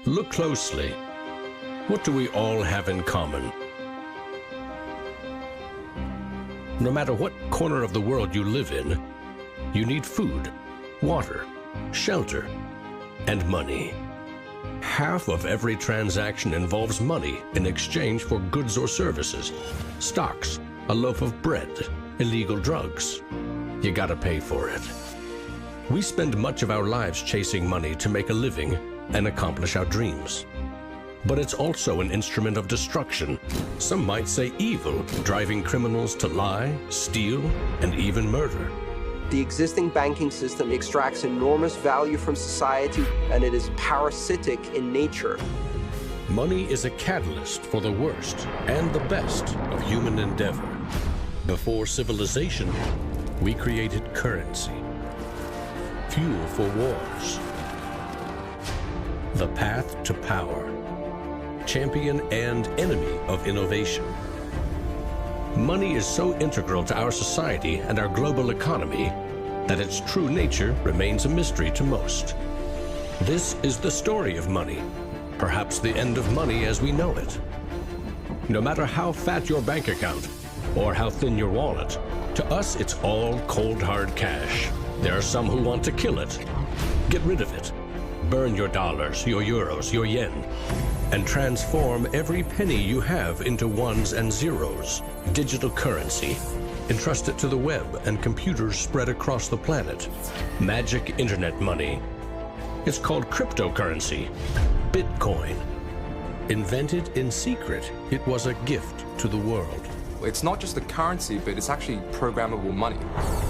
Look closely. What do we all have in common? No matter what corner of the world you live in, you need food, water, shelter, and money. Half of every transaction involves money in exchange for goods or services, stocks, a loaf of bread, illegal drugs. You gotta pay for it. We spend much of our lives chasing money to make a living and accomplish our dreams. But it's also an instrument of destruction. Some might say evil, driving criminals to lie, steal, and even murder. The existing banking system extracts enormous value from society, and it is parasitic in nature. Money is a catalyst for the worst and the best of human endeavor. Before civilization, we created currency, fuel for wars, the path to power, champion and enemy of innovation. Money is so integral to our society and our global economy that its true nature remains a mystery to most. This is the story of money, perhaps the end of money as we know it. No matter how fat your bank account or how thin your wallet, to us it's all cold hard cash. There are some who want to kill it. Get rid of it. Burn your dollars, your euros, your yen, and transform every penny you have into ones and zeros, digital currency. Entrust it to the web and computers spread across the planet. Magic internet money. It's called cryptocurrency, Bitcoin. Invented in secret, it was a gift to the world. It's not just a currency, but it's actually programmable money.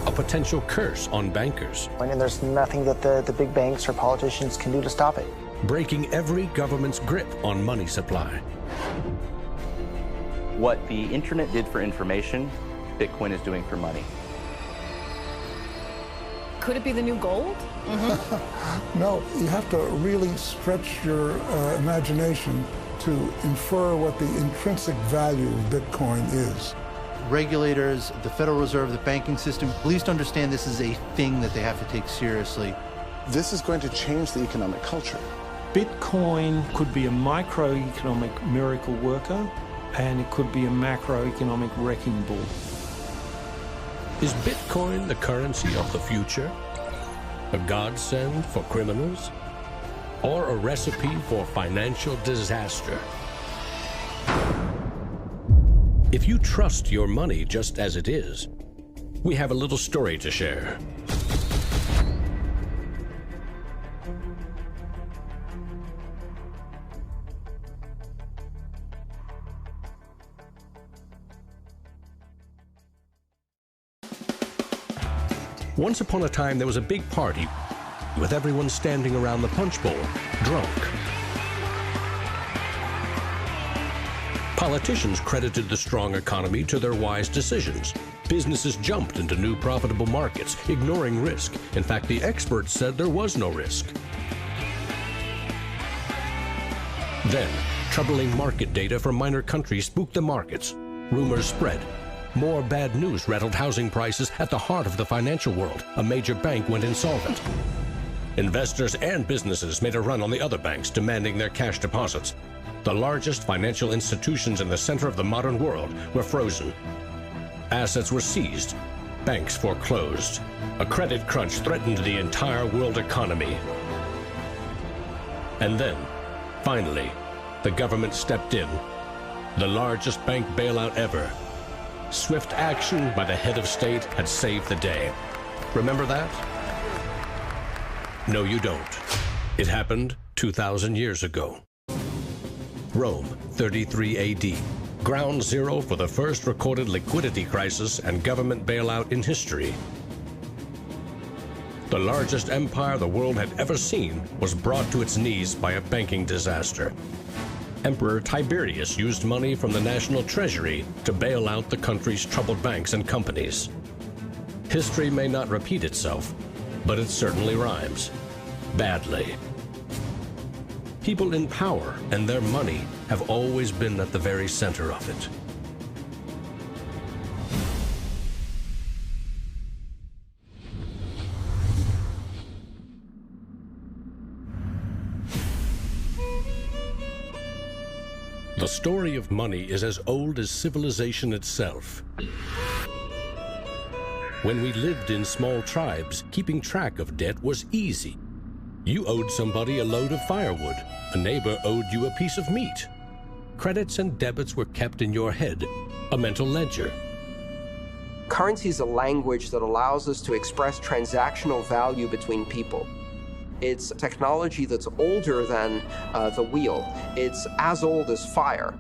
A potential curse on bankers. And there's nothing that the big banks or politicians can do to stop it. Breaking every government's grip on money supply. What the internet did for information, Bitcoin is doing for money. Could it be the new gold? No, you have to really stretch your imagination to infer what the intrinsic value of Bitcoin is. Regulators, the Federal Reserve, the banking system, please understand this is a thing that they have to take seriously. This is going to change the economic culture. Bitcoin could be a microeconomic miracle worker, and it could be a macroeconomic wrecking ball. Is Bitcoin the currency of the future? A godsend for criminals? Or a recipe for financial disaster? If you trust your money just as it is, we have a little story to share. Once upon a time, there was a big party with everyone standing around the punch bowl, drunk. Politicians credited the strong economy to their wise decisions. Businesses jumped into new profitable markets, ignoring risk. In fact, the experts said there was no risk. Then, troubling market data from minor countries spooked the markets. Rumors spread. More bad news rattled housing prices at the heart of the financial world. A major bank went insolvent. Investors and businesses made a run on the other banks, demanding their cash deposits. The largest financial institutions in the center of the modern world were frozen. Assets were seized. Banks foreclosed. A credit crunch threatened the entire world economy. And then, finally, the government stepped in. The largest bank bailout ever. Swift action by the head of state had saved the day. Remember that? No, you don't. It happened 2,000 years ago. Rome, 33 AD. Ground zero for the first recorded liquidity crisis and government bailout in history. The largest empire the world had ever seen was brought to its knees by a banking disaster. Emperor Tiberius used money from the national treasury to bail out the country's troubled banks and companies. History may not repeat itself, but it certainly rhymes. Badly. People in power and their money have always been at the very center of it. The story of money is as old as civilization itself. When we lived in small tribes, keeping track of debt was easy. You owed somebody a load of firewood. A neighbor owed you a piece of meat. Credits and debits were kept in your head, a mental ledger. Currency is a language that allows us to express transactional value between people. It's technology that's older than the wheel. It's as old as fire.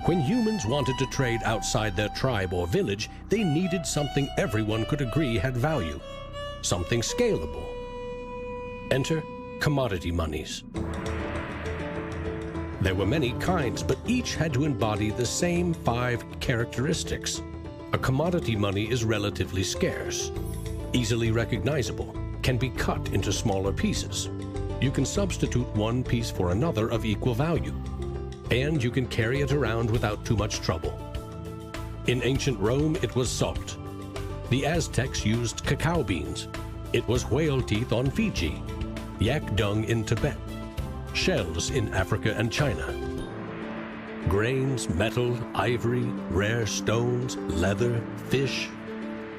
When humans wanted to trade outside their tribe or village, they needed something everyone could agree had value, something scalable. Enter commodity monies. There were many kinds, but each had to embody the same 5 characteristics. A commodity money is relatively scarce, easily recognizable, can be cut into smaller pieces. You can substitute one piece for another of equal value, and you can carry it around without too much trouble. In ancient Rome, it was salt. The Aztecs used cacao beans. It was whale teeth on Fiji, yak dung in Tibet, shells in Africa and China. Grains, metal, ivory, rare stones, leather, fish.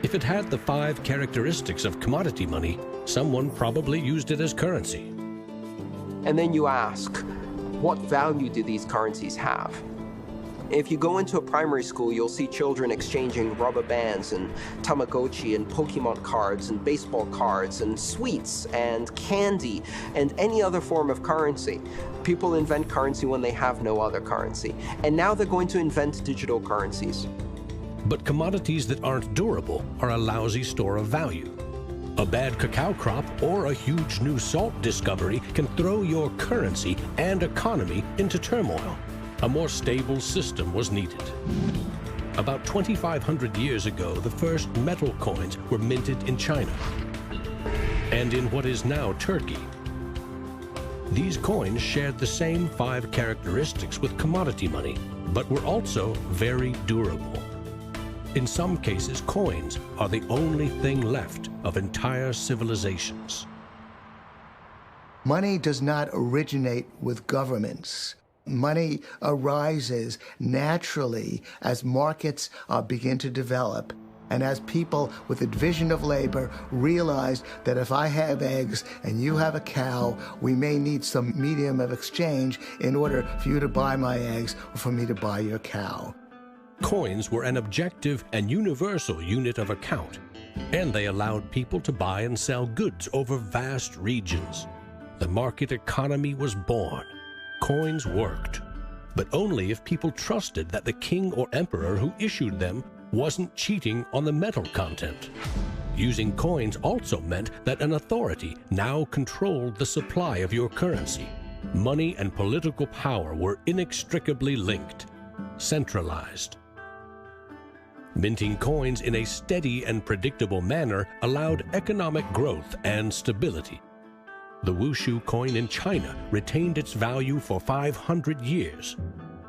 If it had the 5 characteristics of commodity money, someone probably used it as currency. And then you ask, what value do these currencies have? If you go into a primary school, you'll see children exchanging rubber bands and Tamagotchi and Pokemon cards and baseball cards and sweets and candy and any other form of currency. People invent currency when they have no other currency. And now they're going to invent digital currencies. But commodities that aren't durable are a lousy store of value. A bad cacao crop or a huge new salt discovery can throw your currency and economy into turmoil. A more stable system was needed. About 2,500 years ago, the first metal coins were minted in China and in what is now Turkey. These coins shared the same 5 characteristics with commodity money, but were also very durable. In some cases, coins are the only thing left of entire civilizations. Money does not originate with governments. Money arises naturally as markets begin to develop and as people with a division of labor realize that if I have eggs and you have a cow, we may need some medium of exchange in order for you to buy my eggs or for me to buy your cow. Coins were an objective and universal unit of account, and they allowed people to buy and sell goods over vast regions. The market economy was born. Coins worked, but only if people trusted that the king or emperor who issued them wasn't cheating on the metal content. Using coins also meant that an authority now controlled the supply of your currency. Money and political power were inextricably linked, centralized. Minting coins in a steady and predictable manner allowed economic growth and stability. The Wushu coin in China retained its value for 500 years.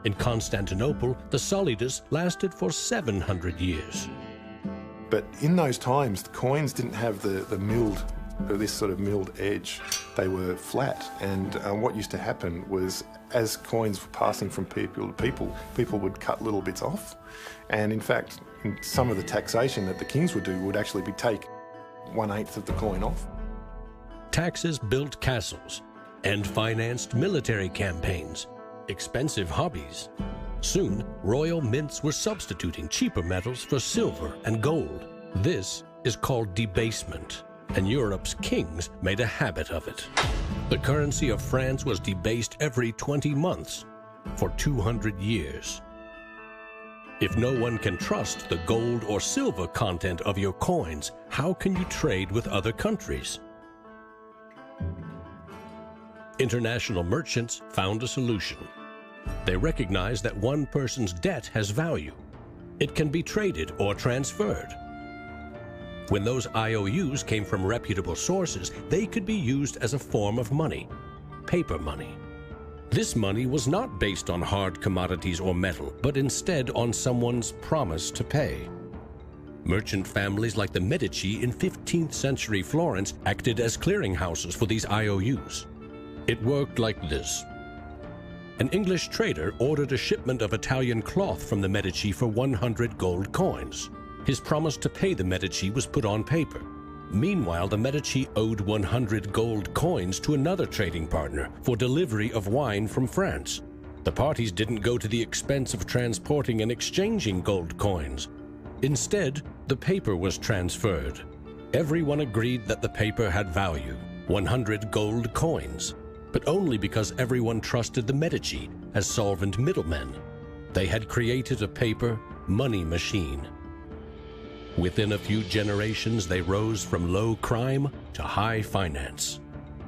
In Constantinople, the solidus lasted for 700 years. But in those times, the coins didn't have this sort of milled edge. They were flat, and what used to happen was, as coins were passing from people to people, people would cut little bits off. And in fact, some of the taxation that the kings would do would actually be take 1/8 of the coin off. Taxes built castles and financed military campaigns, expensive hobbies. Soon, royal mints were substituting cheaper metals for silver and gold. This is called debasement, and Europe's kings made a habit of it. The currency of France was debased every 20 months for 200 years. If no one can trust the gold or silver content of your coins, how can you trade with other countries? International merchants found a solution. They recognized that one person's debt has value. It can be traded or transferred. When those IOUs came from reputable sources, they could be used as a form of money, paper money. This money was not based on hard commodities or metal, but instead on someone's promise to pay. Merchant families like the Medici in 15th century Florence acted as clearinghouses for these IOUs. It worked like this. an English trader ordered a shipment of Italian cloth from the Medici for 100 gold coins. His promise to pay the Medici was put on paper. Meanwhile, the Medici owed 100 gold coins to another trading partner for delivery of wine from France. The parties didn't go to the expense of transporting and exchanging gold coins. Instead, the paper was transferred. Everyone agreed that the paper had value, 100 gold coins, but only because everyone trusted the Medici as solvent middlemen. They had created a paper money machine. Within a few generations, they rose from low crime to high finance.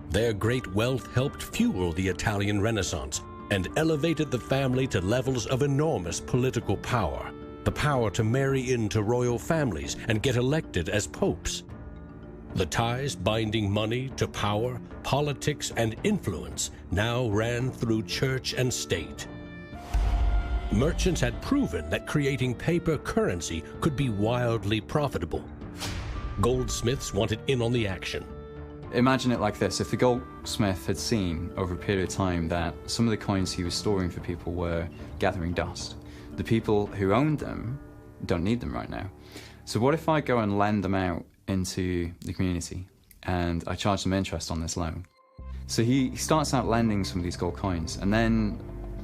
Their great wealth helped fuel the Italian Renaissance and elevated the family to levels of enormous political power, the power to marry into royal families and get elected as popes. The ties binding money to power, politics, and influence now ran through church and state. Merchants had proven that creating paper currency could be wildly profitable. Goldsmiths wanted in on the action. Imagine it like this. If the goldsmith had seen over a period of time that some of the coins he was storing for people were gathering dust, the people who owned them don't need them right now. So what if I go and lend them out into the community and I charge them interest on this loan? So he starts out lending some of these gold coins, and then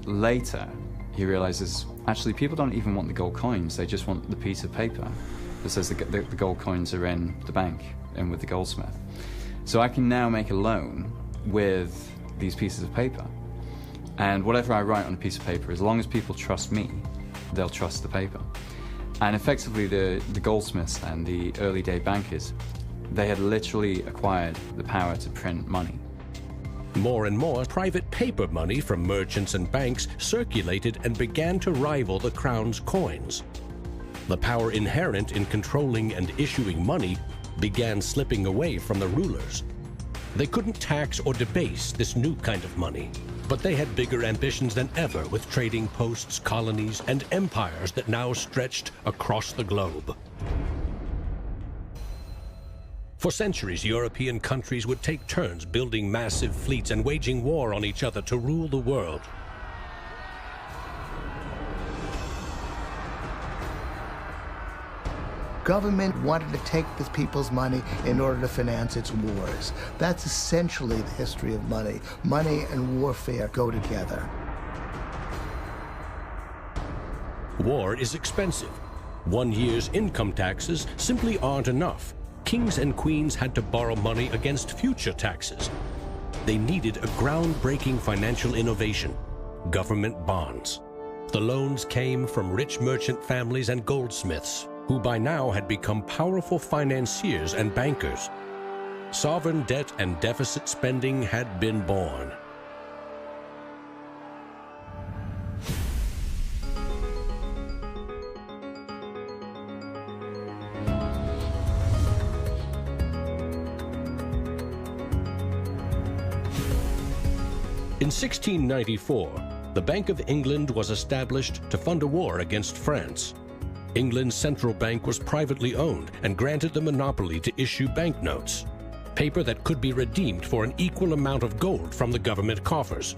later he realizes actually people don't even want the gold coins, they just want the piece of paper that says the gold coins are in the bank and with the goldsmith. So I can now make a loan with these pieces of paper, and whatever I write on a piece of paper, as long as people trust me, they'll trust the paper. And effectively the goldsmiths and the early day bankers, they had literally acquired the power to print money. More and more private paper money from merchants and banks circulated and began to rival the crown's coins. The power inherent in controlling and issuing money began slipping away from the rulers. They couldn't tax or debase this new kind of money, but they had bigger ambitions than ever with trading posts, colonies, and empires that now stretched across the globe. For centuries, European countries would take turns building massive fleets and waging war on each other to rule the world. Government wanted to take the people's money in order to finance its wars. That's essentially the history of money. Money and warfare go together. War is expensive. 1 year's income taxes simply aren't enough. Kings and queens had to borrow money against future taxes. They needed a groundbreaking financial innovation: government bonds. The loans came from rich merchant families and goldsmiths, who by now had become powerful financiers and bankers. Sovereign debt and deficit spending had been born. In 1694, the Bank of England was established to fund a war against France. England's central bank was privately owned and granted the monopoly to issue banknotes, paper that could be redeemed for an equal amount of gold from the government coffers.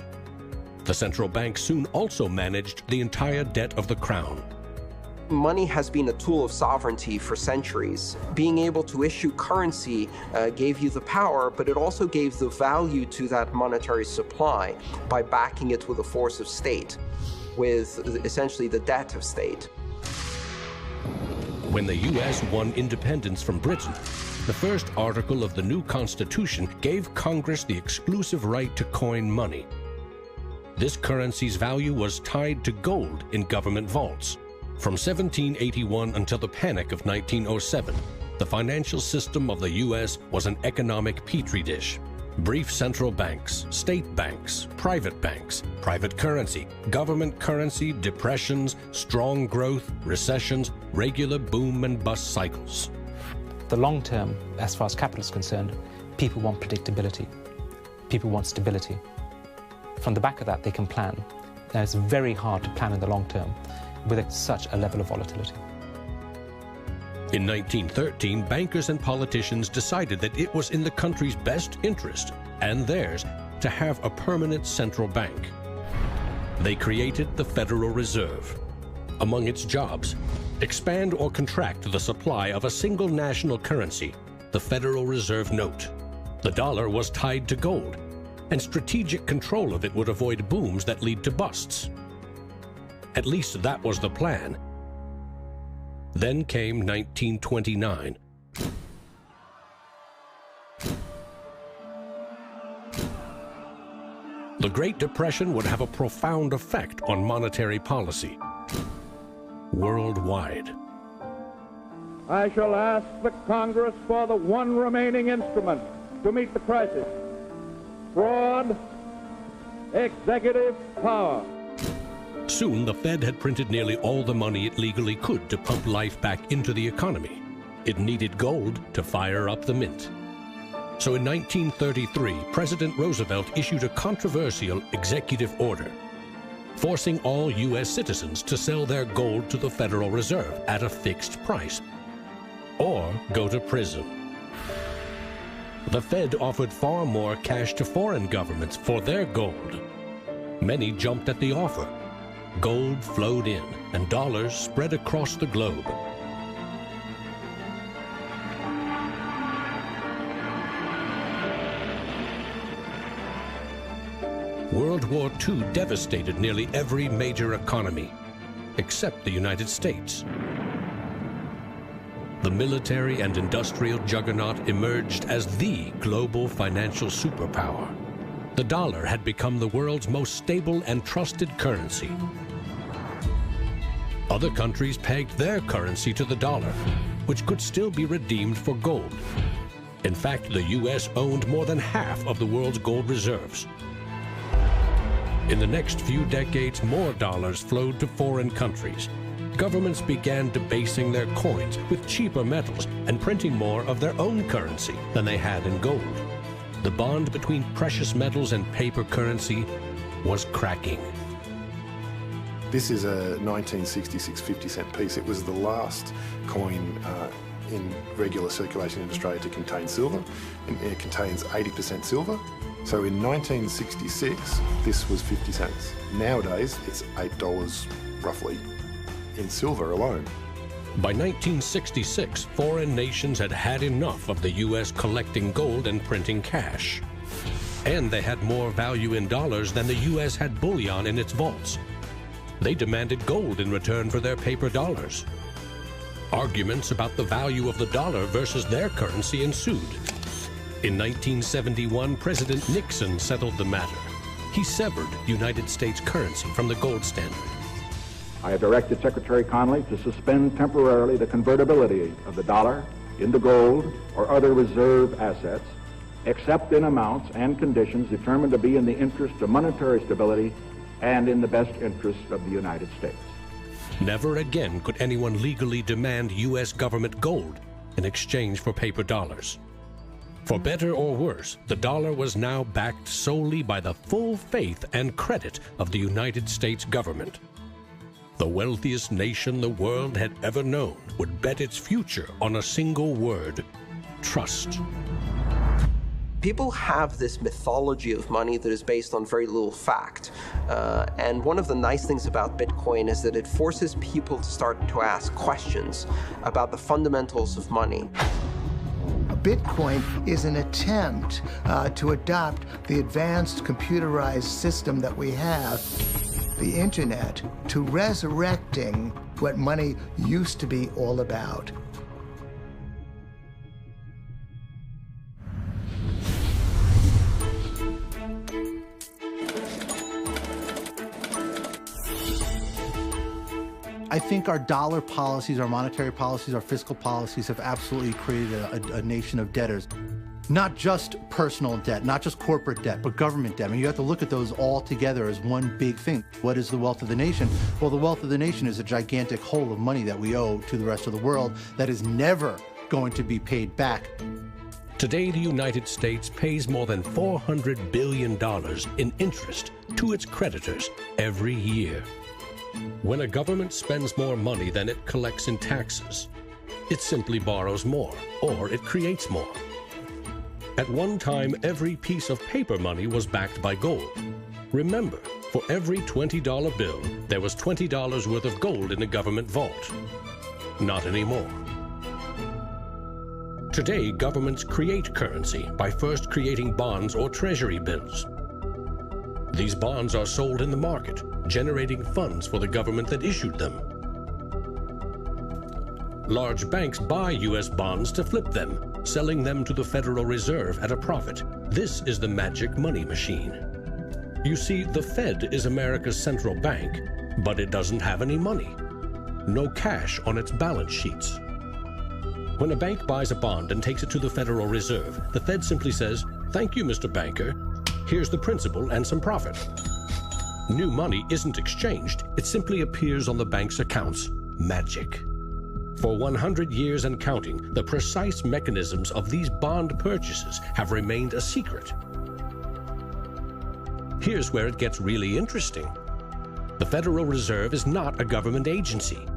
The central bank soon also managed the entire debt of the crown. Money has been a tool of sovereignty for centuries. Being able to issue currency gave you the power, but it also gave the value to that monetary supply by backing it with a force of state, with essentially the debt of state. When the U.S. won independence from Britain, the first article of the new Constitution gave Congress the exclusive right to coin money. This currency's value was tied to gold in government vaults. From 1781 until the Panic of 1907, the financial system of the U.S. was an economic petri dish. Brief central banks, state banks, private currency, government currency, depressions, strong growth, recessions, regular boom and bust cycles. The long term, as far as capital is concerned, people want predictability. People want stability. From the back of that, they can plan. Now, it's very hard to plan in the long term with such a level of volatility. In 1913, bankers and politicians decided that it was in the country's best interest, and theirs, to have a permanent central bank. They created the Federal Reserve. Among its jobs, expand or contract the supply of a single national currency, the Federal Reserve note. The dollar was tied to gold, and strategic control of it would avoid booms that lead to busts. At least that was the plan. Then came 1929. The Great Depression would have a profound effect on monetary policy worldwide. I shall ask the Congress for the one remaining instrument to meet the crisis: broad executive power. Soon, the Fed had printed nearly all the money it legally could to pump life back into the economy. It needed gold to fire up the mint. So in 1933, President Roosevelt issued a controversial executive order, forcing all U.S. citizens to sell their gold to the Federal Reserve at a fixed price, or go to prison. The Fed offered far more cash to foreign governments for their gold. Many jumped at the offer. Gold flowed in, and dollars spread across the globe. World War II devastated nearly every major economy, except the United States. The military and industrial juggernaut emerged as the global financial superpower. The dollar had become the world's most stable and trusted currency. Other countries pegged their currency to the dollar, which could still be redeemed for gold. In fact, the U.S. owned more than half of the world's gold reserves. In the next few decades, more dollars flowed to foreign countries. Governments began debasing their coins with cheaper metals and printing more of their own currency than they had in gold. The bond between precious metals and paper currency was cracking. This is a 1966 50-cent piece. It was the last coin in regular circulation in Australia to contain silver, and it contains 80% silver. So in 1966, this was 50 cents. Nowadays, it's $8 roughly in silver alone. By 1966, foreign nations had had enough of the U.S. collecting gold and printing cash. And they had more value in dollars than the U.S. had bullion in its vaults. They demanded gold in return for their paper dollars. Arguments about the value of the dollar versus their currency ensued. In 1971, President Nixon settled the matter. He severed United States currency from the gold standard. I have directed Secretary Connally to suspend temporarily the convertibility of the dollar into gold or other reserve assets, except in amounts and conditions determined to be in the interest of monetary stability and in the best interest of the United States. Never again could anyone legally demand U.S. government gold in exchange for paper dollars. For better or worse, the dollar was now backed solely by the full faith and credit of the United States government. The wealthiest nation the world had ever known would bet its future on a single word: trust. People have this mythology of money that is based on very little fact. And one of the nice things about Bitcoin is that it forces people to start to ask questions about the fundamentals of money. Bitcoin is an attempt to adopt the advanced computerized system that we have, the internet, to resurrecting what money used to be all about. I think our dollar policies, our monetary policies, our fiscal policies have absolutely created a nation of debtors. Not just personal debt, not just corporate debt, but government debt. I mean, you have to look at those all together as one big thing. What is the wealth of the nation? Well, the wealth of the nation is a gigantic hole of money that we owe to the rest of the world that is never going to be paid back. Today, the United States pays more than $400 billion in interest to its creditors every year. When a government spends more money than it collects in taxes, it simply borrows more, or it creates more. At one time, every piece of paper money was backed by gold. Remember, for every $20 bill, there was $20 worth of gold in a government vault. Not anymore. Today, governments create currency by first creating bonds or treasury bills. These bonds are sold in the market, generating funds for the government that issued them. Large banks buy U.S. bonds to flip them, selling them to the Federal Reserve at a profit. This is the magic money machine. You see, the Fed is America's central bank, but it doesn't have any money. No cash on its balance sheets. When a bank buys a bond and takes it to the Federal Reserve, the Fed simply says, "Thank you, Mr. Banker. Here's the principal and some profit." New money isn't exchanged. It simply appears on the bank's accounts. Magic. For 100 years and counting, the precise mechanisms of these bond purchases have remained a secret. Here's where it gets really interesting. The Federal Reserve is not a government agency.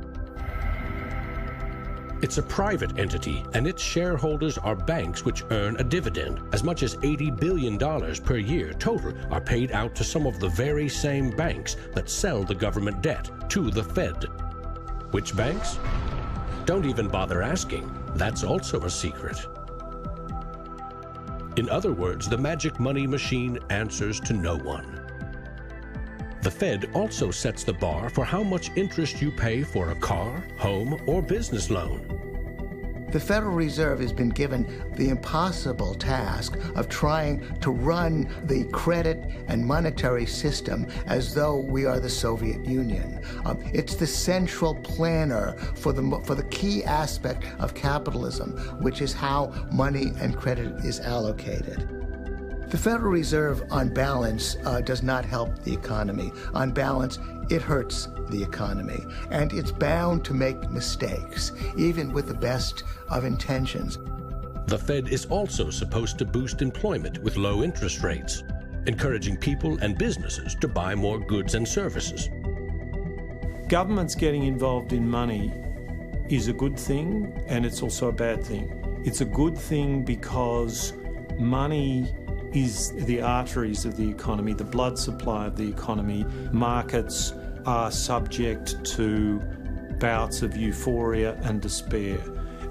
It's a private entity, and its shareholders are banks which earn a dividend. As much as $80 billion per year total are paid out to some of the very same banks that sell the government debt to the Fed. Which banks? Don't even bother asking. That's also a secret. In other words, the magic money machine answers to no one. The Fed also sets the bar for how much interest you pay for a car, home, or business loan. The Federal Reserve has been given the impossible task of trying to run the credit and monetary system as though we are the Soviet Union. It's the central planner for the key aspect of capitalism, which is how money and credit is allocated. The Federal Reserve, on balance, does not help the economy. On balance, it hurts the economy. And it's bound to make mistakes, even with the best of intentions. The Fed is also supposed to boost employment with low interest rates, encouraging people and businesses to buy more goods and services. Governments getting involved in money is a good thing, and it's also a bad thing. It's a good thing because money is the arteries of the economy, the blood supply of the economy. Markets are subject to bouts of euphoria and despair,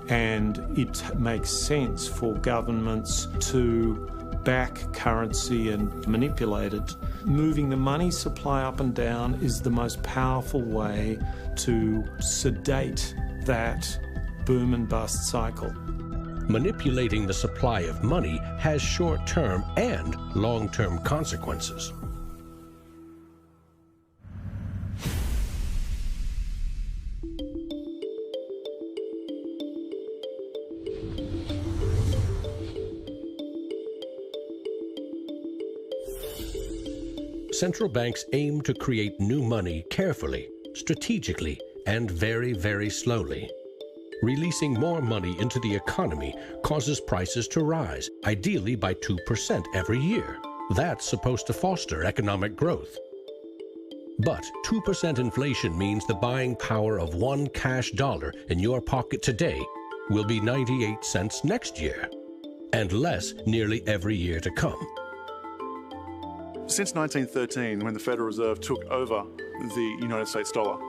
and it makes sense for governments to back currency and manipulate it. Moving the money supply up and down is the most powerful way to sedate that boom and bust cycle. Manipulating the supply of money has short-term and long-term consequences. Central banks aim to create new money carefully, strategically, and very, very slowly. Releasing more money into the economy causes prices to rise, ideally by 2% every year. That's supposed to foster economic growth. But 2% inflation means the buying power of one cash dollar in your pocket today will be 98 cents next year, and less nearly every year to come. Since 1913, when the Federal Reserve took over the United States dollar,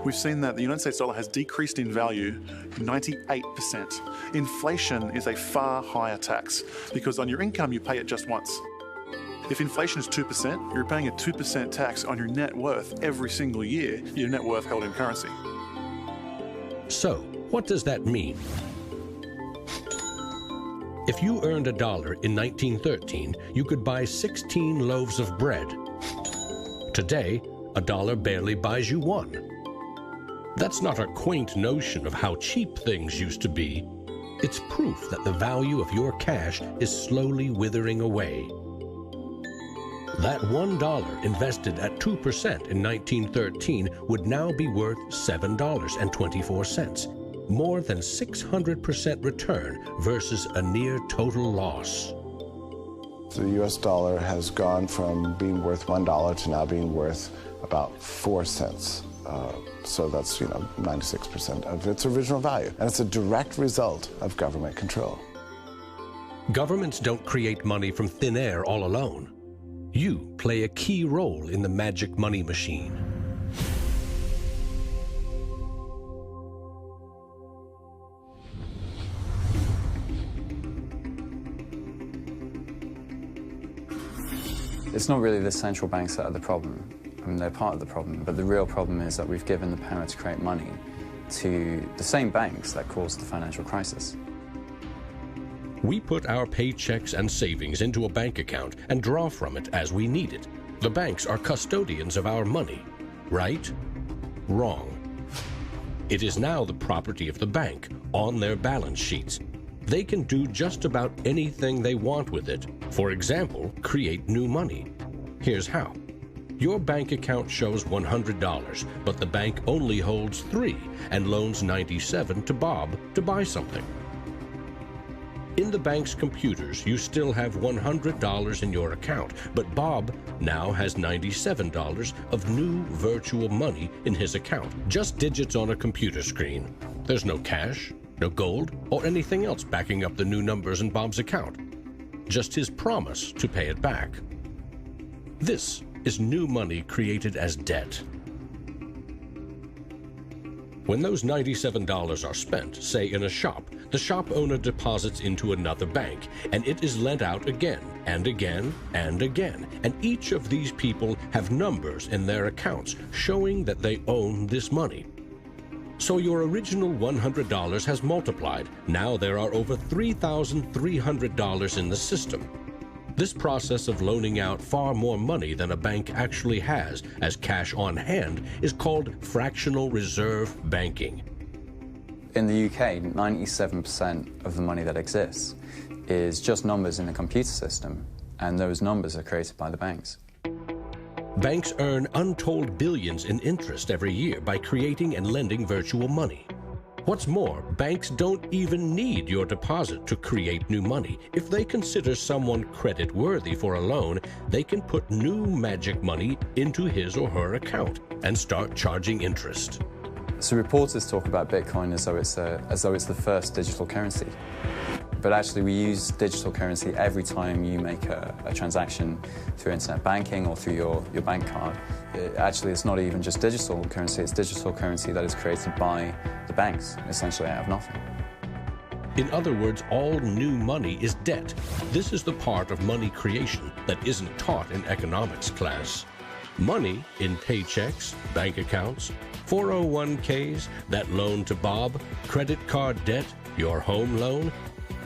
we've seen that the United States dollar has decreased in value 98%. Inflation is a far higher tax because on your income you pay it just once. If inflation is 2%, you're paying a 2% tax on your net worth every single year, your net worth held in currency. So, what does that mean? If you earned $1 in 1913, you could buy 16 loaves of bread. Today, $1 barely buys you one. That's not a quaint notion of how cheap things used to be. It's proof that the value of your cash is slowly withering away. That $1 invested at 2% in 1913 would now be worth $7.24. More than 600% return versus a near total loss. The US dollar has gone from being worth $1 to now being worth about 4 cents. So that's, 96% of its original value. And it's a direct result of government control. Governments don't create money from thin air all alone. You play a key role in the magic money machine. It's not really the central banks that are the problem. I mean, they're part of the problem, but the real problem is that we've given the power to create money to the same banks that caused the financial crisis. We put our paychecks and savings into a bank account and draw from it as we need it. The banks are custodians of our money. Right? Wrong. It is now the property of the bank on their balance sheets. They can do just about anything they want with it. For example, create new money. Here's how. Your bank account shows $100, but the bank only holds $3 and loans $97 to Bob to buy something. In the bank's computers, you still have $100 in your account, but Bob now has $97 of new virtual money in his account, just digits on a computer screen. There's no cash, no gold, or anything else backing up the new numbers in Bob's account. Just his promise to pay it back. This is new money created as debt. When those $97 are spent, say in a shop, the shop owner deposits into another bank, and it is lent out again, and again, and again. And each of these people have numbers in their accounts showing that they own this money. So your original $100 has multiplied. Now there are over $3,300 in the system. This process of loaning out far more money than a bank actually has as cash on hand is called fractional reserve banking. In the UK, 97% of the money that exists is just numbers in the computer system, and those numbers are created by the banks. Banks earn untold billions in interest every year by creating and lending virtual money. What's more, banks don't even need your deposit to create new money. If they consider someone credit-worthy for a loan, they can put new magic money into his or her account and start charging interest. So reporters talk about Bitcoin as though it's the first digital currency. But actually, we use digital currency every time you make a transaction through internet banking or through your bank card. Actually, it's not even just digital currency, it's digital currency that is created by the banks, essentially out of nothing. In other words, all new money is debt. This is the part of money creation that isn't taught in economics class. Money in paychecks, bank accounts, 401ks, that loan to Bob, credit card debt, your home loan,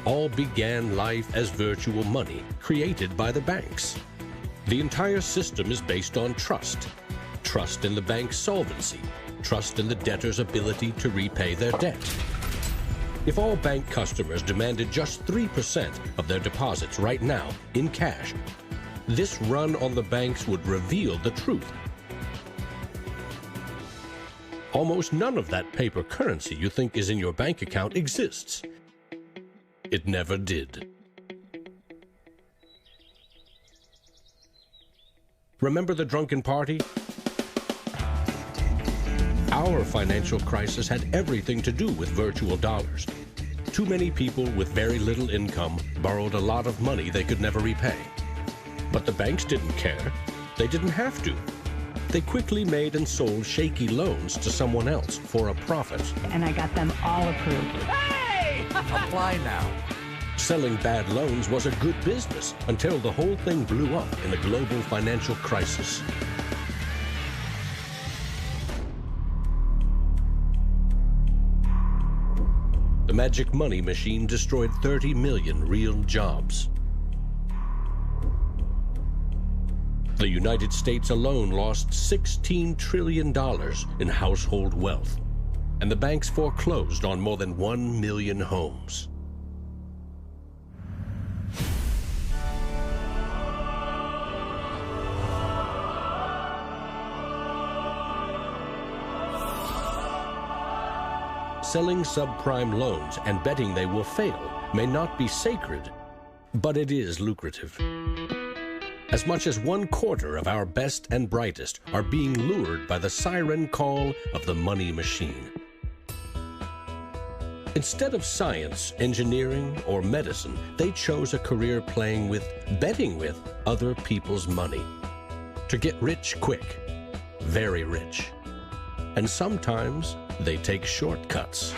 all began life as virtual money created by the banks. The entire system is based on trust. Trust in the bank's solvency. Trust in the debtor's ability to repay their debt. If all bank customers demanded just 3% of their deposits right now in cash, this run on the banks would reveal the truth. Almost none of that paper currency you think is in your bank account exists. It never did. Remember the drunken party? Our financial crisis had everything to do with virtual dollars. Too many people with very little income borrowed a lot of money they could never repay. But the banks didn't care. They didn't have to. They quickly made and sold shaky loans to someone else for a profit. And I got them all approved. Apply now. Selling bad loans was a good business until the whole thing blew up in a global financial crisis. The magic money machine destroyed 30 million real jobs. The United States alone lost $16 trillion in household wealth, and the banks foreclosed on more than 1 million homes. Selling subprime loans and betting they will fail may not be sacred, but it is lucrative. As much as 1/4 of our best and brightest are being lured by the siren call of the money machine. Instead of science, engineering, or medicine, they chose a career betting with other people's money. To get rich quick, very rich. And sometimes they take shortcuts.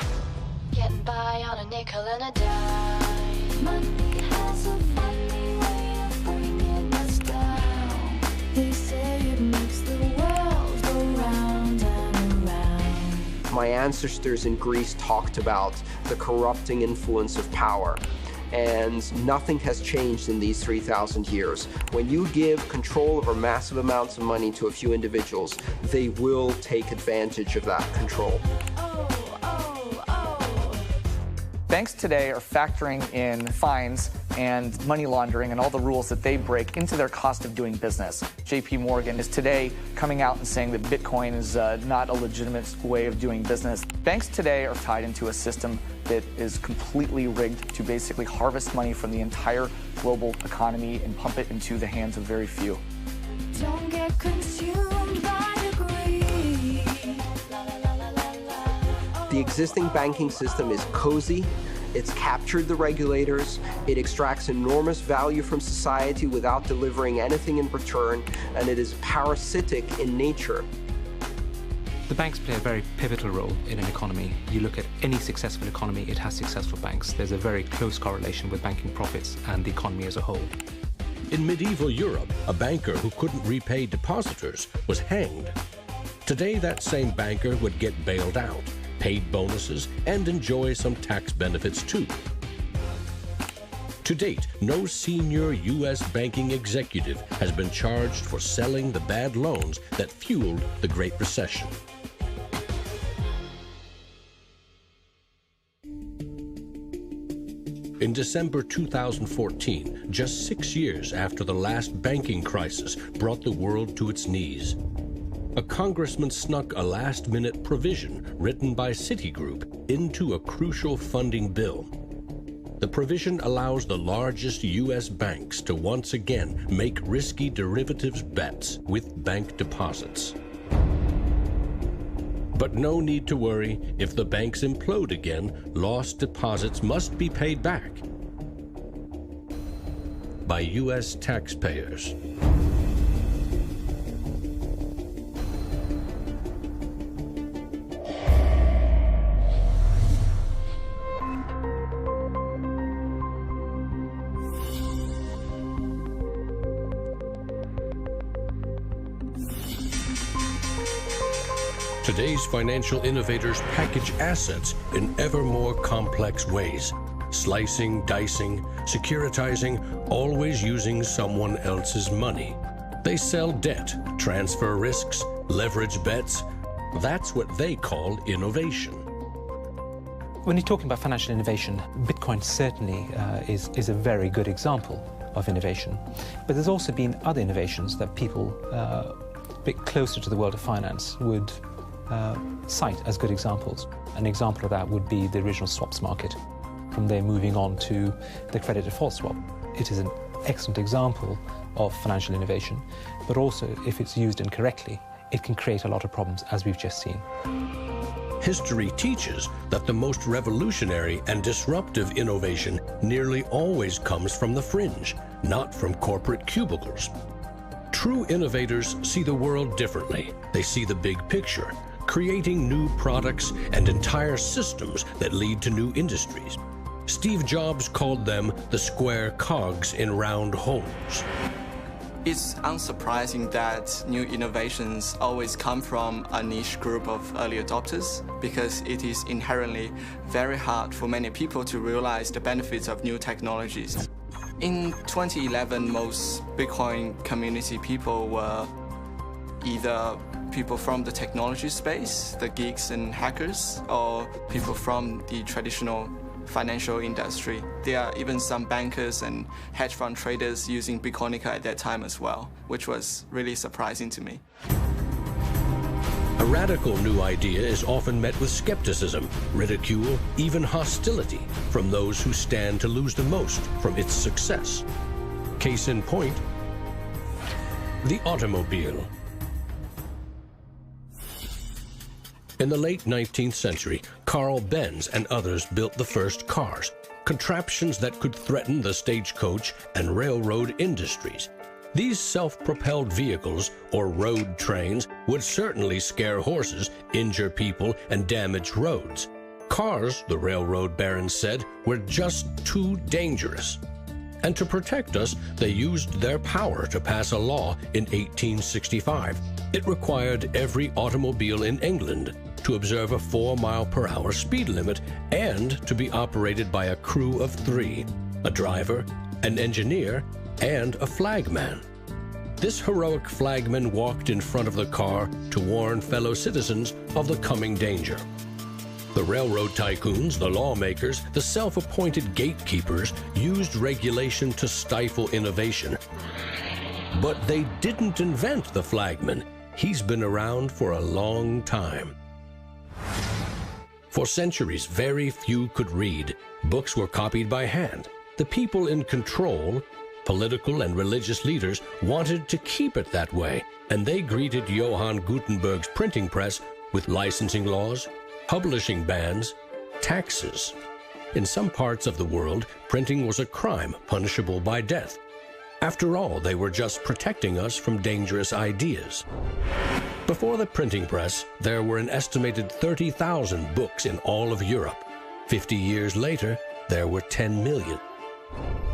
Getting by on a nickel and a dime. Money has a funny way of bringing us down. They say it makes the world go round and around. My ancestors in Greece talked about the corrupting influence of power. And nothing has changed in these 3,000 years. When you give control over massive amounts of money to a few individuals, they will take advantage of that control. Banks today are factoring in fines and money laundering and all the rules that they break into their cost of doing business. JP Morgan is today coming out and saying that Bitcoin is not a legitimate way of doing business. Banks today are tied into a system that is completely rigged to basically harvest money from the entire global economy and pump it into the hands of very few. Don't get consumed by greed. The existing banking system is cozy, it's captured the regulators, it extracts enormous value from society without delivering anything in return, and it is parasitic in nature. The banks play a very pivotal role in an economy. You look at any successful economy, it has successful banks. There's a very close correlation with banking profits and the economy as a whole. In medieval Europe, a banker who couldn't repay depositors was hanged. Today, that same banker would get bailed out, paid bonuses, and enjoy some tax benefits too. To date, no senior U.S. banking executive has been charged for selling the bad loans that fueled the Great Recession. In December 2014, just 6 years after the last banking crisis brought the world to its knees, a congressman snuck a last-minute provision written by Citigroup into a crucial funding bill. The provision allows the largest U.S. banks to once again make risky derivatives bets with bank deposits. But no need to worry. If the banks implode again, lost deposits must be paid back by U.S. taxpayers. Today's financial innovators package assets in ever more complex ways, slicing, dicing, securitizing, always using someone else's money. They sell debt, transfer risks, leverage bets. That's what they call innovation. When you're talking about financial innovation, Bitcoin certainly is a very good example of innovation. But there's also been other innovations that people a bit closer to the world of finance would cite as good examples. An example of that would be the original swaps market. From there moving on to the credit default swap. It is an excellent example of financial innovation, but also if it's used incorrectly, it can create a lot of problems, as we've just seen. History teaches that the most revolutionary and disruptive innovation nearly always comes from the fringe, not from corporate cubicles. True innovators see the world differently. They see the big picture, creating new products and entire systems that lead to new industries. Steve Jobs called them the square cogs in round holes. It's unsurprising that new innovations always come from a niche group of early adopters, because it is inherently very hard for many people to realize the benefits of new technologies. In 2011, most Bitcoin community people were either people from the technology space, the geeks and hackers, or people from the traditional financial industry. There are even some bankers and hedge fund traders using Bitcoinica at that time as well, which was really surprising to me. A radical new idea is often met with skepticism, ridicule, even hostility from those who stand to lose the most from its success. Case in point, the automobile. In the late 19th century, Carl Benz and others built the first cars, contraptions that could threaten the stagecoach and railroad industries. These self-propelled vehicles, or road trains, would certainly scare horses, injure people, and damage roads. Cars, the railroad barons said, were just too dangerous. And to protect us, they used their power to pass a law in 1865. It required every automobile in England to observe a 4-mile-per-hour speed limit and to be operated by a crew of 3, a driver, an engineer, and a flagman. This heroic flagman walked in front of the car to warn fellow citizens of the coming danger. The railroad tycoons, the lawmakers, the self-appointed gatekeepers used regulation to stifle innovation. But they didn't invent the flagman. He's been around for a long time. For centuries, very few could read. Books were copied by hand. The people in control, political and religious leaders, wanted to keep it that way, and they greeted Johann Gutenberg's printing press with licensing laws, publishing bans, taxes. In some parts of the world, printing was a crime punishable by death. After all, they were just protecting us from dangerous ideas. Before the printing press, there were an estimated 30,000 books in all of Europe. 50 years later, there were 10 million.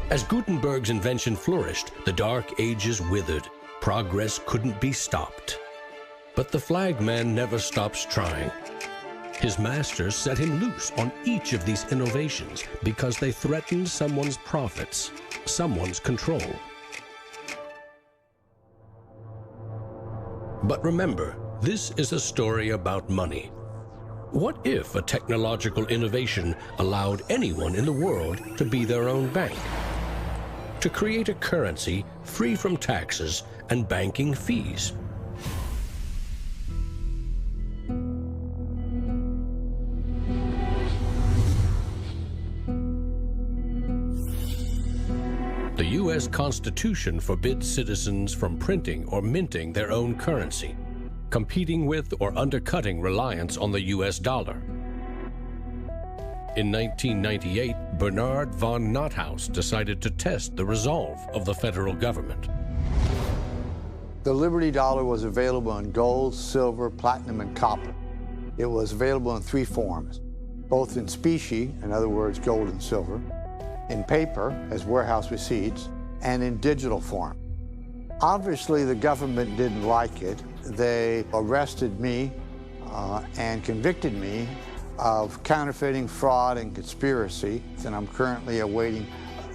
As Gutenberg's invention flourished, the Dark Ages withered. Progress couldn't be stopped. But the flagman never stops trying. His masters set him loose on each of these innovations because they threatened someone's profits, someone's control. But remember, this is a story about money. What if a technological innovation allowed anyone in the world to be their own bank? To create a currency free from taxes and banking fees? The U.S. Constitution forbids citizens from printing or minting their own currency, competing with or undercutting reliance on the U.S. dollar. In 1998, Bernard von Nothaus decided to test the resolve of the federal government. The Liberty Dollar was available in gold, silver, platinum, and copper. It was available in 3 forms, both in specie, in other words, gold and silver, in paper, as warehouse receipts, and in digital form. Obviously, the government didn't like it. They arrested me and convicted me of counterfeiting, fraud, and conspiracy, and I'm currently awaiting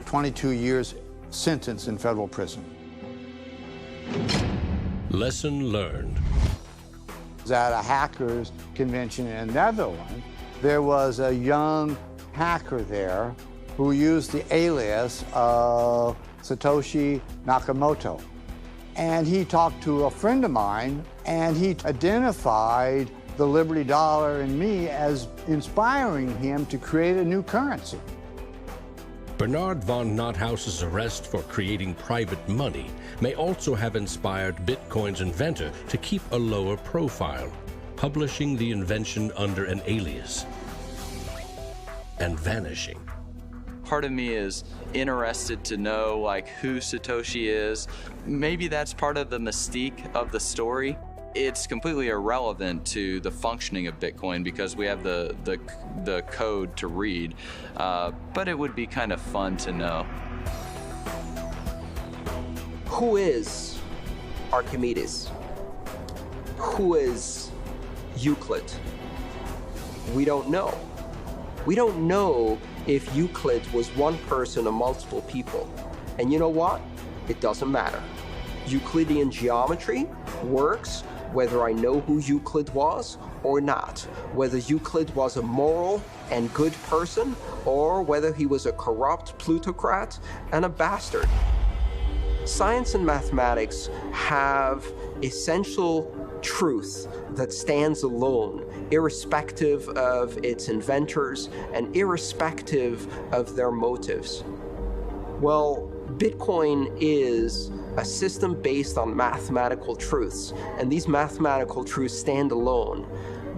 22 years sentence in federal prison. Lesson learned. At a hackers convention in the Netherlands, there was a young hacker there who used the alias of Satoshi Nakamoto. And he talked to a friend of mine, and he identified the Liberty Dollar and me as inspiring him to create a new currency. Bernard von Nothaus's arrest for creating private money may also have inspired Bitcoin's inventor to keep a lower profile, publishing the invention under an alias and vanishing. Part of me is interested to know who Satoshi is. Maybe that's part of the mystique of the story. It's completely irrelevant to the functioning of Bitcoin because we have the code to read, but it would be kind of fun to know. Who is Archimedes? Who is Euclid? We don't know. We don't know if Euclid was one person or multiple people. And you know what? It doesn't matter. Euclidean geometry works whether I know who Euclid was or not, whether Euclid was a moral and good person or whether he was a corrupt plutocrat and a bastard. Science and mathematics have essential truth that stands alone, irrespective of its inventors and irrespective of their motives. Well, Bitcoin is a system based on mathematical truths, and these mathematical truths stand alone.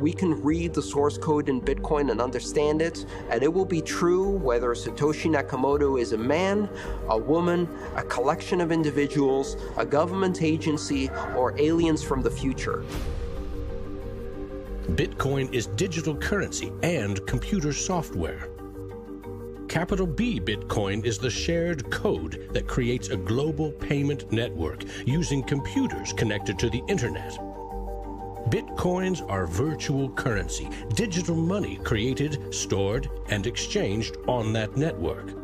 We can read the source code in Bitcoin and understand it, and it will be true whether Satoshi Nakamoto is a man, a woman, a collection of individuals, a government agency, or aliens from the future. Bitcoin is digital currency and computer software. Capital B Bitcoin is the shared code that creates a global payment network using computers connected to the internet. Bitcoins are virtual currency, digital money created, stored, and exchanged on that network.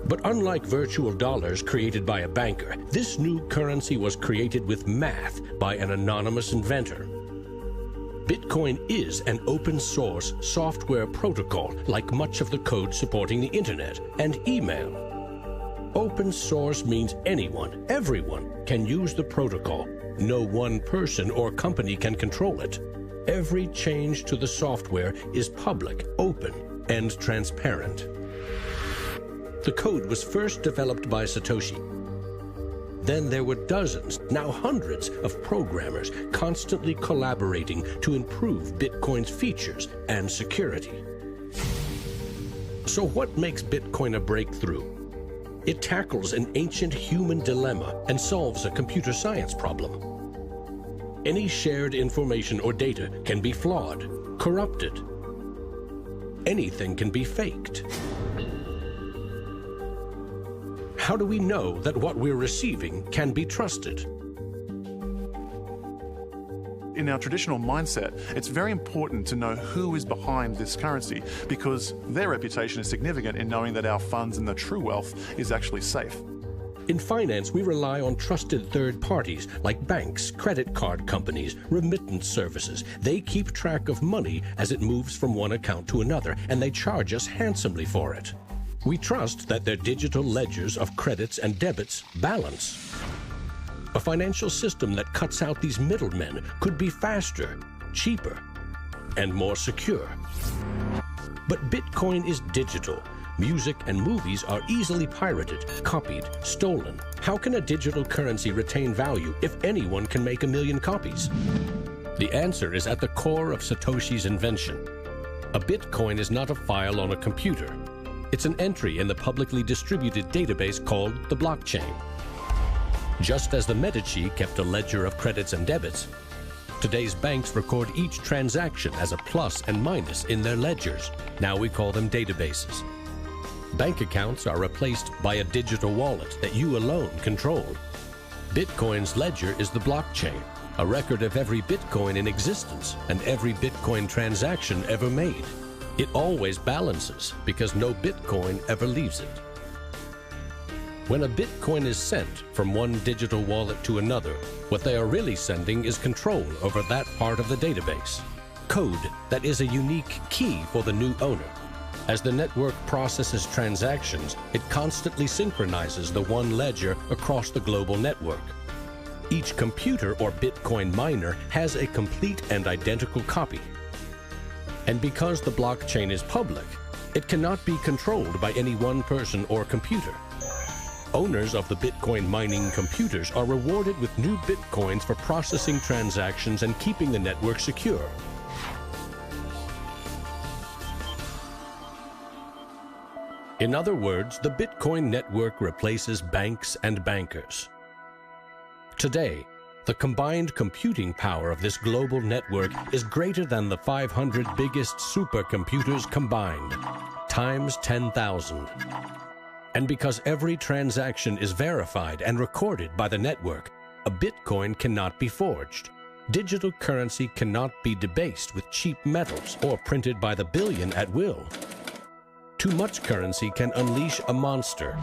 But unlike virtual dollars created by a banker, this new currency was created with math by an anonymous inventor. Bitcoin is an open-source software protocol like much of the code supporting the internet and email. Open source means anyone, everyone, can use the protocol. No one person or company can control it. Every change to the software is public, open, and transparent. The code was first developed by Satoshi. Then there were dozens, now hundreds, of programmers constantly collaborating to improve Bitcoin's features and security. So what makes Bitcoin a breakthrough? It tackles an ancient human dilemma and solves a computer science problem. Any shared information or data can be flawed, corrupted. Anything can be faked. How do we know that what we're receiving can be trusted? In our traditional mindset, it's very important to know who is behind this currency because their reputation is significant in knowing that our funds and the true wealth is actually safe. In finance, we rely on trusted third parties like banks, credit card companies, remittance services. They keep track of money as it moves from one account to another, and they charge us handsomely for it. We trust that their digital ledgers of credits and debits balance. A financial system that cuts out these middlemen could be faster, cheaper, and more secure. But Bitcoin is digital. Music and movies are easily pirated, copied, stolen. How can a digital currency retain value if anyone can make 1 million copies? The answer is at the core of Satoshi's invention. A Bitcoin is not a file on a computer. It's an entry in the publicly distributed database called the blockchain. Just as the Medici kept a ledger of credits and debits, today's banks record each transaction as a plus and minus in their ledgers. Now we call them databases. Bank accounts are replaced by a digital wallet that you alone control. Bitcoin's ledger is the blockchain, a record of every Bitcoin in existence and every Bitcoin transaction ever made. It always balances because no Bitcoin ever leaves it. When a Bitcoin is sent from one digital wallet to another, what they are really sending is control over that part of the database. Code that is a unique key for the new owner. As the network processes transactions, it constantly synchronizes the one ledger across the global network. Each computer or Bitcoin miner has a complete and identical copy. And because the blockchain is public, it cannot be controlled by any one person or computer. Owners of the Bitcoin mining computers are rewarded with new Bitcoins for processing transactions and keeping the network secure. In other words, the Bitcoin network replaces banks and bankers. Today, the combined computing power of this global network is greater than the 500 biggest supercomputers combined, times 10,000. And because every transaction is verified and recorded by the network, a Bitcoin cannot be forged. Digital currency cannot be debased with cheap metals or printed by the billion at will. Too much currency can unleash a monster,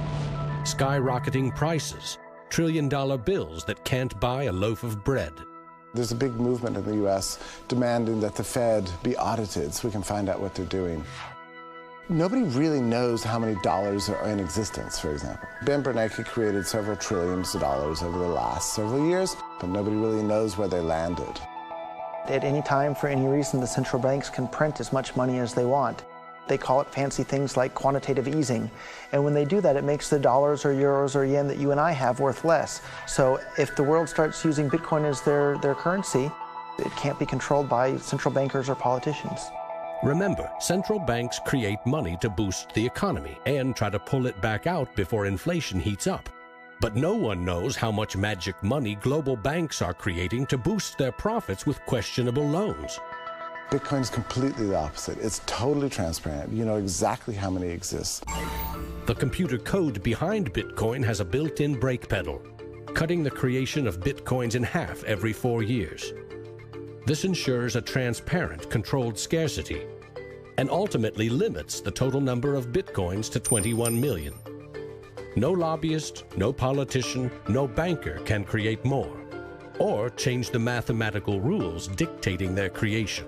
skyrocketing prices, trillion-dollar bills that can't buy a loaf of bread. There's a big movement in the U.S. demanding that the Fed be audited so we can find out what they're doing. Nobody really knows how many dollars are in existence, for example. Ben Bernanke created several trillions of dollars over the last several years, but nobody really knows where they landed. At any time, for any reason, the central banks can print as much money as they want. They call it fancy things like quantitative easing. And when they do that, it makes the dollars or euros or yen that you and I have worth less. So if the world starts using Bitcoin as their currency, It can't be controlled by central bankers or politicians. Remember, central banks create money to boost the economy and try to pull it back out before inflation heats up. But no one knows how much magic money global banks are creating to boost their profits with questionable loans. Bitcoin's completely the opposite. It's totally transparent. You know exactly how many exist. The computer code behind Bitcoin has a built-in brake pedal, cutting the creation of Bitcoins in half every 4 years. This ensures a transparent, controlled scarcity and ultimately limits the total number of Bitcoins to 21 million. No lobbyist, no politician, no banker can create more or change the mathematical rules dictating their creation.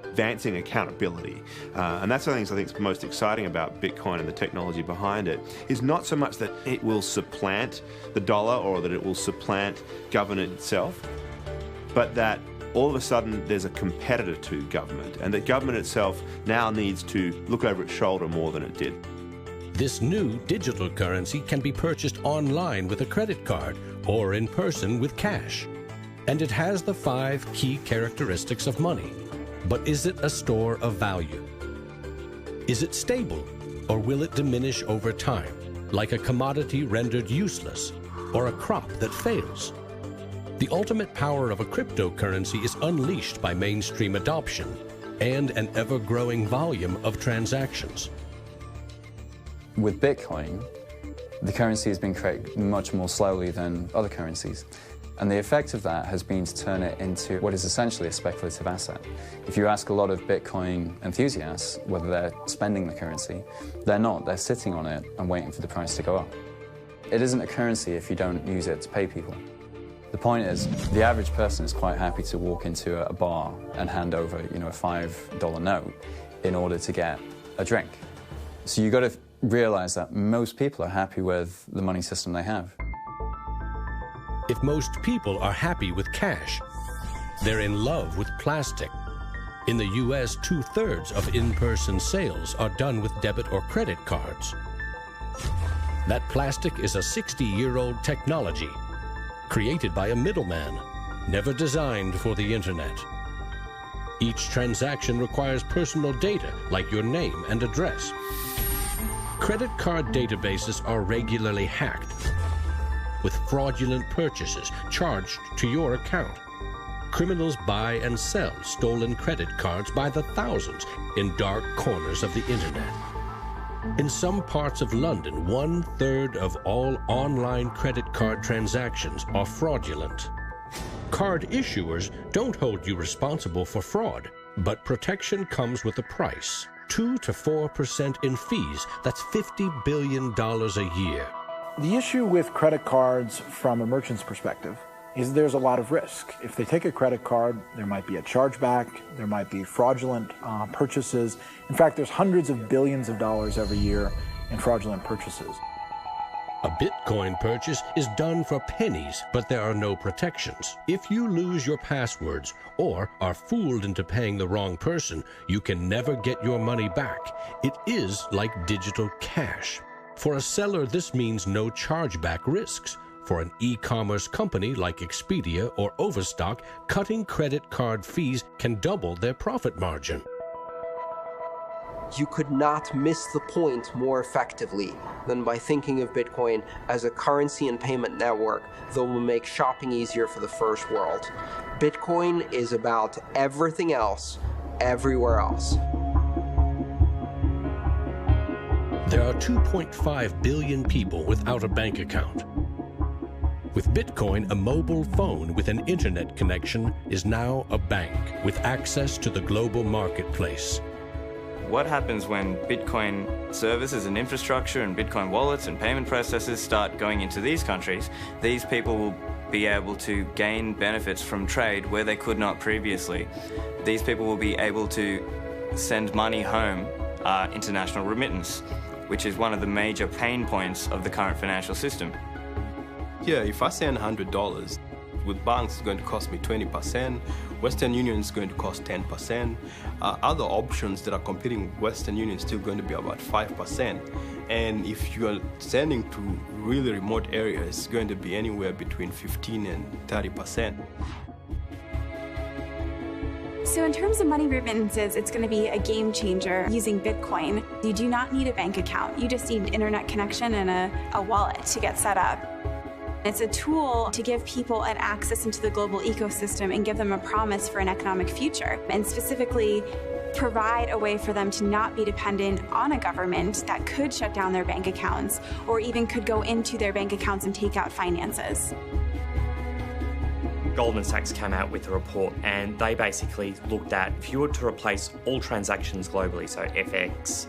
Advancing accountability. And that's one of the things I think is most exciting about Bitcoin and the technology behind it, is not so much that it will supplant the dollar or that it will supplant government itself, but that all of a sudden there's a competitor to government, and that government itself now needs to look over its shoulder more than it did. This new digital currency can be purchased online with a credit card or in person with cash. And it has the 5 key characteristics of money. But is it a store of value? Is it stable, or will it diminish over time, like a commodity rendered useless, or a crop that fails? The ultimate power of a cryptocurrency is unleashed by mainstream adoption and an ever-growing volume of transactions. With Bitcoin, the currency has been created much more slowly than other currencies. And the effect of that has been to turn it into what is essentially a speculative asset. If you ask a lot of Bitcoin enthusiasts whether they're spending the currency, they're not. They're sitting on it and waiting for the price to go up. It isn't a currency if you don't use it to pay people. The point is, the average person is quite happy to walk into a bar and hand over, a $5 note in order to get a drink. So you've got to realize that most people are happy with the money system they have. If most people are happy with cash, they're in love with plastic. In the US, 2/3 of in-person sales are done with debit or credit cards. That plastic is a 60-year-old technology, created by a middleman, never designed for the internet. Each transaction requires personal data, like your name and address. Credit card databases are regularly hacked, with fraudulent purchases charged to your account. Criminals buy and sell stolen credit cards by the thousands in dark corners of the internet. In some parts of London, 1/3 of all online credit card transactions are fraudulent. Card issuers don't hold you responsible for fraud, but protection comes with a price. 2 to 4% in fees. That's $50 billion a year. The issue with credit cards from a merchant's perspective is there's a lot of risk. If they take a credit card, there might be a chargeback, there might be fraudulent purchases. In fact, there's hundreds of billions of dollars every year in fraudulent purchases. A Bitcoin purchase is done for pennies, but there are no protections. If you lose your passwords or are fooled into paying the wrong person, you can never get your money back. It is like digital cash. For a seller, this means no chargeback risks. For an e-commerce company like Expedia or Overstock, cutting credit card fees can double their profit margin. You could not miss the point more effectively than by thinking of Bitcoin as a currency and payment network that will make shopping easier for the first world. Bitcoin is about everything else, everywhere else. There are 2.5 billion people without a bank account. With Bitcoin, a mobile phone with an internet connection is now a bank with access to the global marketplace. What happens when Bitcoin services and infrastructure and Bitcoin wallets and payment processors start going into these countries? These people will be able to gain benefits from trade where they could not previously. These people will be able to send money home, international remittance, which is one of the major pain points of the current financial system. Yeah, if I send $100, with banks it's going to cost me 20%, Western Union is going to cost 10%, other options that are competing with Western Union is still going to be about 5%. And if you are sending to really remote areas, it's going to be anywhere between 15 and 30%. So in terms of money remittances, it's going to be a game changer using Bitcoin. You do not need a bank account. You just need internet connection and a wallet to get set up. It's a tool to give people an access into the global ecosystem and give them a promise for an economic future, and specifically provide a way for them to not be dependent on a government that could shut down their bank accounts or even could go into their bank accounts and take out finances. Goldman Sachs came out with a report and they basically looked at if you were to replace all transactions globally, so FX,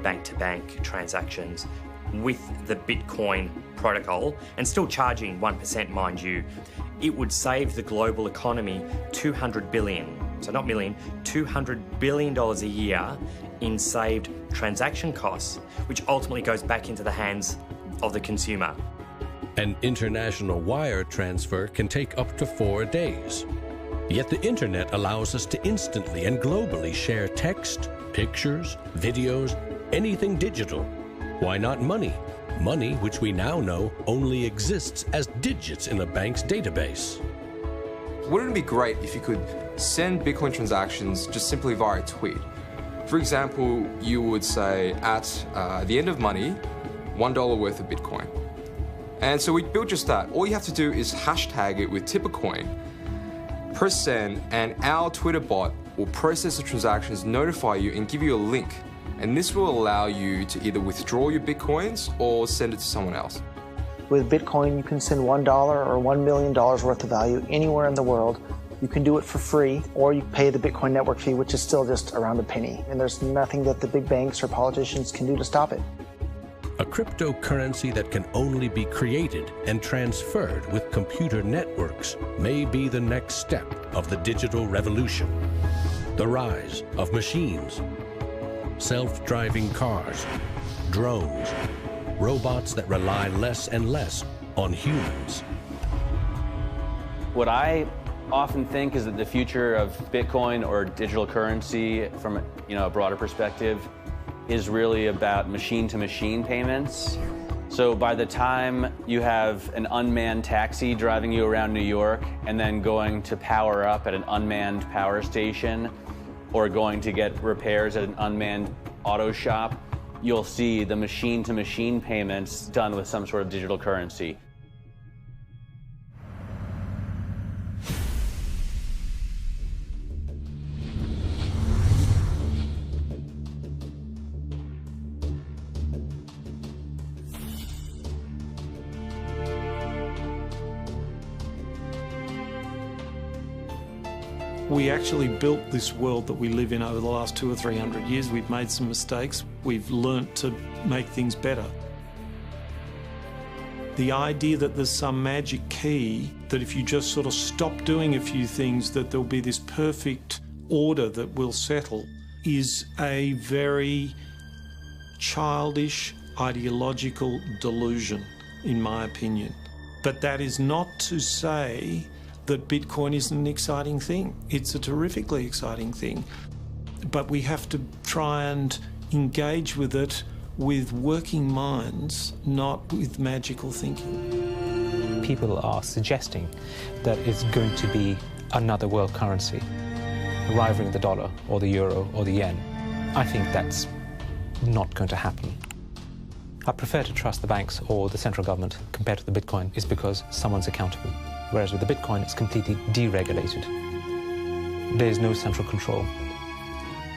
bank-to-bank transactions, with the Bitcoin protocol, and still charging 1%, mind you, it would save the global economy $200 billion, so not million, $200 billion a year in saved transaction costs, which ultimately goes back into the hands of the consumer. An international wire transfer can take up to 4 days. Yet the internet allows us to instantly and globally share text, pictures, videos, anything digital. Why not money? Money which we now know only exists as digits in a bank's database. Wouldn't it be great if you could send Bitcoin transactions just simply via a tweet? For example, you would say at the end of money, $1 worth of Bitcoin. And so we built just that. All you have to do is hashtag it with Tippercoin, press send, and our Twitter bot will process the transactions, notify you, and give you a link. And this will allow you to either withdraw your Bitcoins or send it to someone else. With Bitcoin, you can send $1 or $1 million worth of value anywhere in the world. You can do it for free, or you pay the Bitcoin network fee, which is still just around a penny. And there's nothing that the big banks or politicians can do to stop it. A cryptocurrency that can only be created and transferred with computer networks may be the next step of the digital revolution. The rise of machines, self-driving cars, drones, robots that rely less and less on humans. What I often think is that the future of Bitcoin or digital currency from a broader perspective is really about machine-to-machine payments. So by the time you have an unmanned taxi driving you around New York and then going to power up at an unmanned power station or going to get repairs at an unmanned auto shop, you'll see the machine-to-machine payments done with some sort of digital currency. We actually built this world that we live in over the last 200 or 300 years. We've made some mistakes. We've learnt to make things better. The idea that there's some magic key, that if you just sort of stop doing a few things, that there'll be this perfect order that will settle, is a very childish, ideological delusion, in my opinion. But that is not to say that Bitcoin isn't an exciting thing. It's a terrifically exciting thing. But we have to try and engage with it with working minds, not with magical thinking. People are suggesting that it's going to be another world currency, rivaling the dollar or the euro or the yen. I think that's not going to happen. I prefer to trust the banks or the central government compared to the Bitcoin is because someone's accountable. Whereas with the Bitcoin, it's completely deregulated. There's no central control.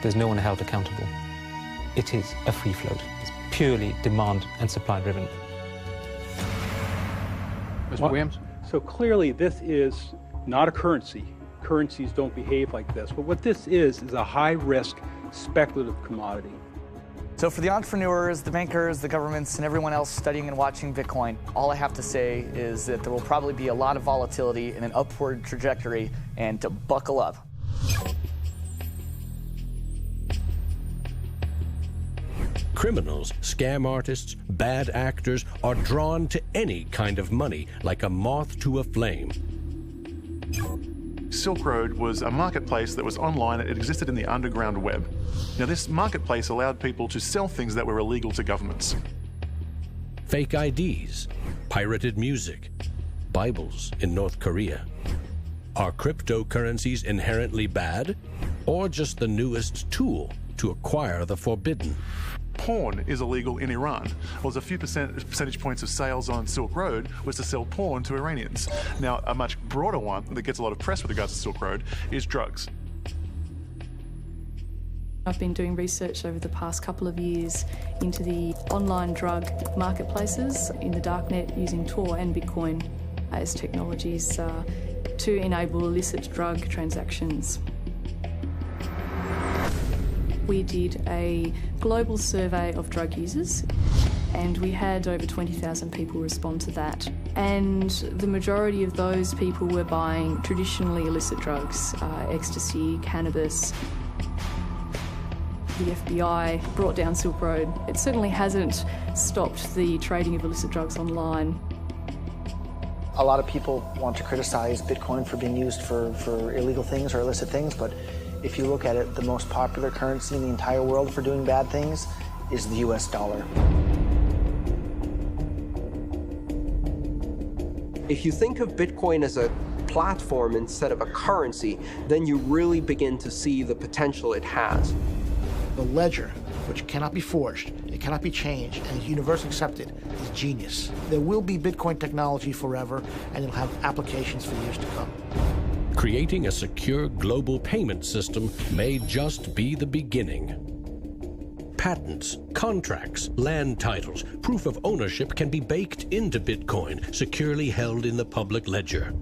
There's no one held accountable. It is a free float. It's purely demand and supply driven. Mr. Williams? So clearly this is not a currency. Currencies don't behave like this. But what this is a high-risk speculative commodity. So for the entrepreneurs, the bankers, the governments, and everyone else studying and watching Bitcoin, all I have to say is that there will probably be a lot of volatility and an upward trajectory, and to buckle up. Criminals, scam artists, bad actors are drawn to any kind of money like a moth to a flame. Silk Road was a marketplace that was online. It existed in the underground web. Now, this marketplace allowed people to sell things that were illegal to governments. Fake IDs, pirated music, Bibles in North Korea. Are cryptocurrencies inherently bad, or just the newest tool to acquire the forbidden? Porn is illegal in Iran. Well, there's a few percentage points of sales on Silk Road was to sell porn to Iranians. Now, a much broader one that gets a lot of press with regards to Silk Road is drugs. I've been doing research over the past couple of years into the online drug marketplaces in the darknet using Tor and Bitcoin as technologies to enable illicit drug transactions. We did a global survey of drug users, and we had over 20,000 people respond to that. And the majority of those people were buying traditionally illicit drugs, ecstasy, cannabis. The FBI brought down Silk Road. It certainly hasn't stopped the trading of illicit drugs online. A lot of people want to criticize Bitcoin for being used for illegal things or illicit things, but if you look at it, the most popular currency in the entire world for doing bad things is the US dollar. If you think of Bitcoin as a platform instead of a currency, then you really begin to see the potential it has. The ledger, which cannot be forged, it cannot be changed, and is universally accepted, is genius. There will be Bitcoin technology forever, and it'll have applications for years to come. Creating a secure global payment system may just be the beginning. Patents, contracts, land titles, proof of ownership can be baked into Bitcoin, securely held in the public ledger.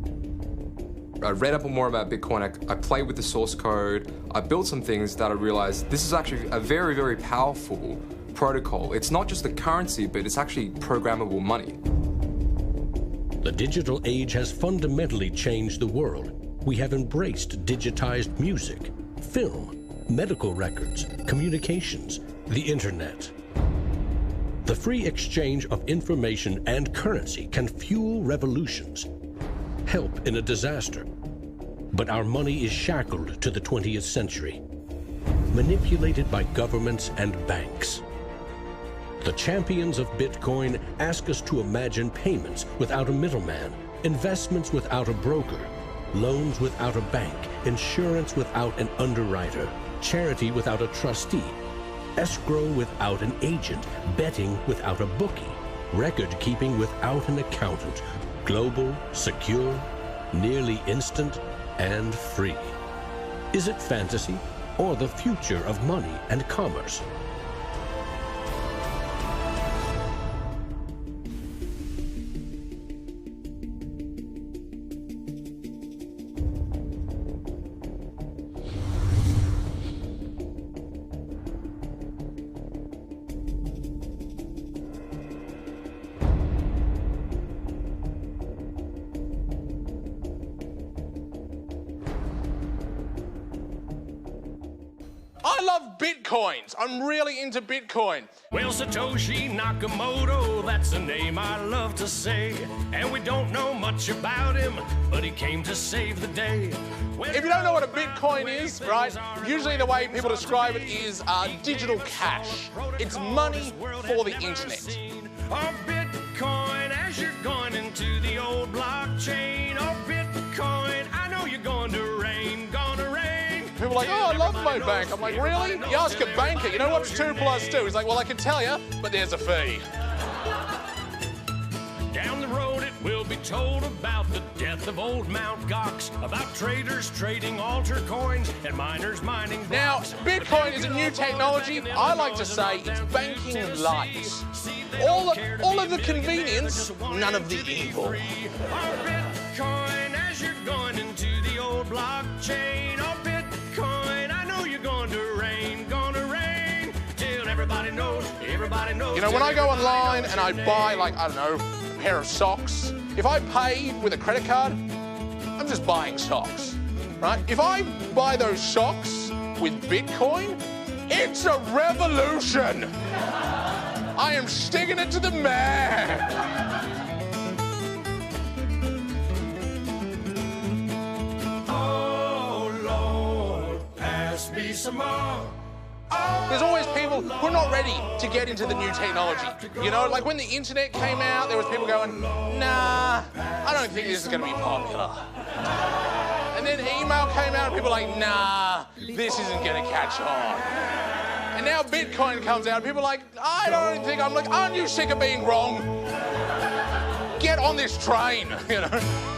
I read up more about Bitcoin, I played with the source code, I built some things that I realized this is actually a very, very powerful protocol. It's not just a currency, but it's actually programmable money. The digital age has fundamentally changed the world. We have embraced digitized music, film, medical records, communications, the internet. The free exchange of information and currency can fuel revolutions, help in a disaster. But our money is shackled to the 20th century, manipulated by governments and banks. The champions of Bitcoin ask us to imagine payments without a middleman, investments without a broker, loans without a bank, insurance without an underwriter, charity without a trustee, escrow without an agent, betting without a bookie, record keeping without an accountant, global, secure, nearly instant, and free. Is it fantasy or the future of money and commerce? I love Bitcoins. I'm really into Bitcoin. Well, Satoshi Nakamoto, that's a name I love to say. And we don't know much about him, but he came to save the day. If you don't know what a Bitcoin is, right, usually the way people describe it is digital cash. It's money for the internet. Oh, Bitcoin, as you're going into the old blockchain. Oh, Bitcoin, I know you're going to rain, gonna rain. People are like, oh, I love my bank. I'm like, really? You ask a banker, you know what's 2 + 2? He's like, well, I can tell you, but there's a fee. Down the road it will be told about the death of old Mt. Gox, about traders trading altar coins and miners mining blocks. Now, Bitcoin is a new technology. I like to say it's banking light. All of the convenience, none of the evil. Bitcoin, as you're going into the old blockchain. Oh, Bitcoin, I know you're going to rain, till everybody knows, You know, when I go online and I buy, like, I don't know, a pair of socks, if I pay with a credit card, I'm just buying socks, right? If I buy those socks with Bitcoin, it's a revolution. I am sticking it to the man. Me some more. There's always people who are not ready to get into the new technology. You know, like when the internet came out, there was people going, nah, I don't think this is going to be popular. And then email came out and people were like, nah, this isn't going to catch on. And now Bitcoin comes out and people are like, I don't think, I'm like, aren't you sick of being wrong? Get on this train, you know?